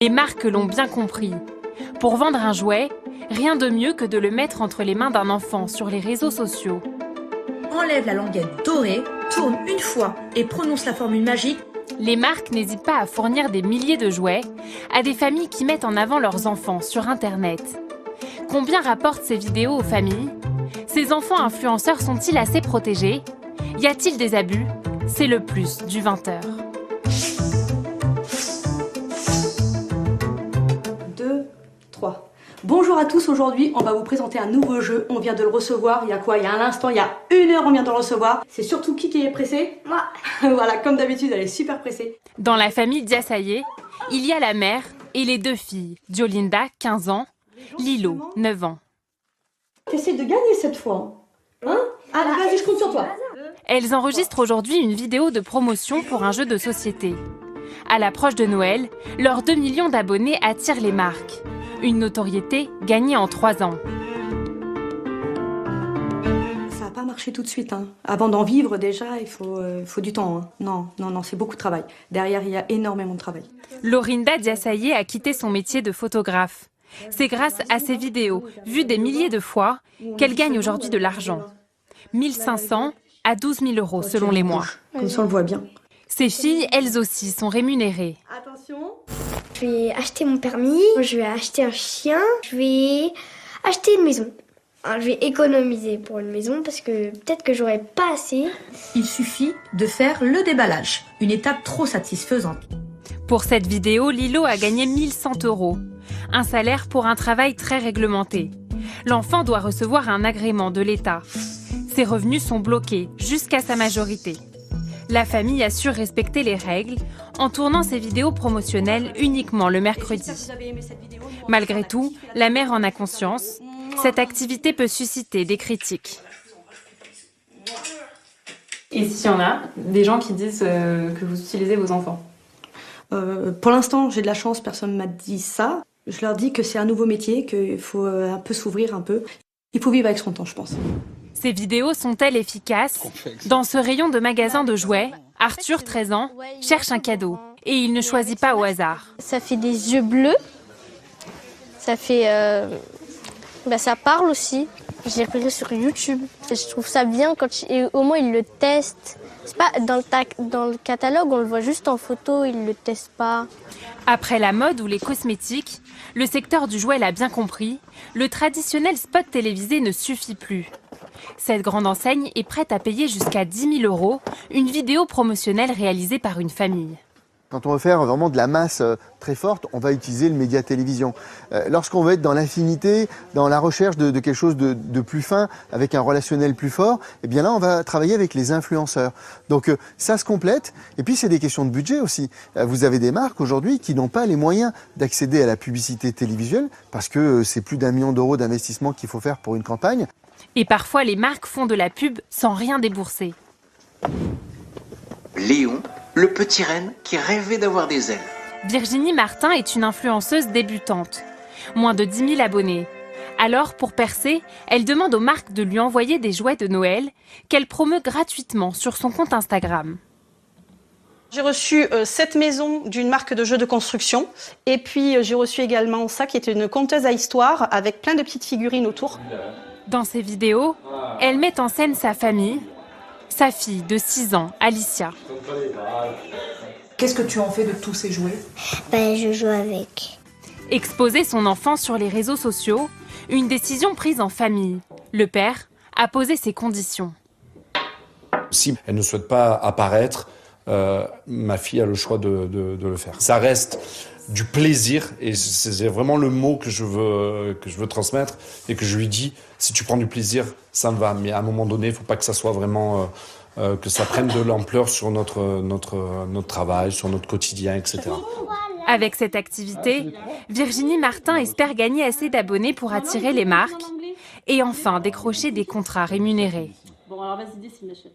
Les marques l'ont bien compris. Pour vendre un jouet, rien de mieux que de le mettre entre les mains d'un enfant sur les réseaux sociaux. Enlève la languette dorée, tourne une fois et prononce la formule magique. Les marques n'hésitent pas à fournir des milliers de jouets à des familles qui mettent en avant leurs enfants sur Internet. Combien rapportent ces vidéos aux familles? Ces enfants influenceurs sont-ils assez protégés? Y a-t-il des abus? C'est le plus du 20h. 2, 3. Bonjour à tous, aujourd'hui on va vous présenter un nouveau jeu, on vient de le recevoir, il y a quoi? Il y a un instant, il y a 1 heure on vient de le recevoir. C'est surtout qui est pressé? Moi. Voilà, comme d'habitude elle est super pressée. Dans la famille Diassaye, il y a la mère et les 2 filles, Diolinda, 15 ans, Lilo, 9 ans. T'essaies de gagner cette fois, hein? Allez, vas-y, je compte sur toi. Elles enregistrent aujourd'hui une vidéo de promotion pour un jeu de société. À l'approche de Noël, leurs 2 millions d'abonnés attirent les marques. Une notoriété gagnée en 3 ans. Ça n'a pas marché tout de suite, hein. Avant d'en vivre déjà, il faut du temps, hein. Non, c'est beaucoup de travail. Derrière, il y a énormément de travail. Lorinda Diassaye a quitté son métier de photographe. C'est grâce à ses vidéos, vues des milliers de fois, qu'elle gagne aujourd'hui de l'argent. 1 500 à 12 000 euros selon les mois. Comme ça on le voit bien. Ces filles, elles aussi, sont rémunérées. Attention. Je vais acheter mon permis, je vais acheter un chien, je vais acheter une maison. Alors, je vais économiser pour une maison parce que peut-être que j'aurai pas assez. Il suffit de faire le déballage, une étape trop satisfaisante. Pour cette vidéo, Lilo a gagné 1 100 euros. Un salaire pour un travail très réglementé. L'enfant doit recevoir un agrément de l'État. Ses revenus sont bloqués jusqu'à sa majorité. La famille assure respecter les règles en tournant ses vidéos promotionnelles uniquement le mercredi. Malgré tout, la mère en a conscience. Cette activité peut susciter des critiques. Et s'il y en a, des gens qui disent que vous utilisez vos enfants? Pour l'instant, j'ai de la chance, personne ne m'a dit ça. Je leur dis que c'est un nouveau métier, qu'il faut un peu s'ouvrir un peu. Il faut vivre avec son temps, je pense. Ces vidéos sont-elles efficaces? Dans ce rayon de magasin de jouets, Arthur, 13 ans, cherche un cadeau et il ne choisit pas au hasard. Ça fait des yeux bleus. Ça fait... ça parle aussi. J'ai repéré sur YouTube. Je trouve ça bien quand et au moins ils le testent. C'est pas dans le catalogue, on le voit juste en photo, ils le testent pas. Après la mode ou les cosmétiques, le secteur du jouet l'a bien compris, le traditionnel spot télévisé ne suffit plus. Cette grande enseigne est prête à payer jusqu'à 10 000 euros une vidéo promotionnelle réalisée par une famille. Quand on veut faire vraiment de la masse très forte, on va utiliser le média télévision. Lorsqu'on veut être dans l'infinité, dans la recherche de quelque chose de plus fin, avec un relationnel plus fort, eh bien là, on va travailler avec les influenceurs. Donc ça se complète. Et puis, c'est des questions de budget aussi. Vous avez des marques aujourd'hui qui n'ont pas les moyens d'accéder à la publicité télévisuelle parce que c'est plus d'1 million d'euros d'investissement qu'il faut faire pour une campagne. Et parfois, les marques font de la pub sans rien débourser. Léon, le petit renne qui rêvait d'avoir des ailes. Virginie Martin est une influenceuse débutante. Moins de 10 000 abonnés. Alors, pour percer, elle demande aux marques de lui envoyer des jouets de Noël qu'elle promeut gratuitement sur son compte Instagram. J'ai reçu cette maison d'une marque de jeux de construction. Et puis, j'ai reçu également ça qui est une conteuse à histoire avec plein de petites figurines autour. Dans ses vidéos, elle met en scène sa famille, sa fille de 6 ans, Alicia. Qu'est-ce que tu en fais de tous ces jouets? Je joue avec. Exposer son enfant sur les réseaux sociaux, une décision prise en famille. Le père a posé ses conditions. Si elle ne souhaite pas apparaître, ma fille a le choix de le faire. Ça reste du plaisir et c'est vraiment le mot que je veux transmettre et que je lui dis, si tu prends du plaisir, ça me va. Mais à un moment donné, il ne faut pas que ça soit vraiment, que ça prenne de l'ampleur sur notre travail, sur notre quotidien, etc. Avec cette activité, Virginie Martin espère gagner assez d'abonnés pour attirer les marques et enfin décrocher des contrats rémunérés. Bon, alors vas-y, dessine, ma chérie.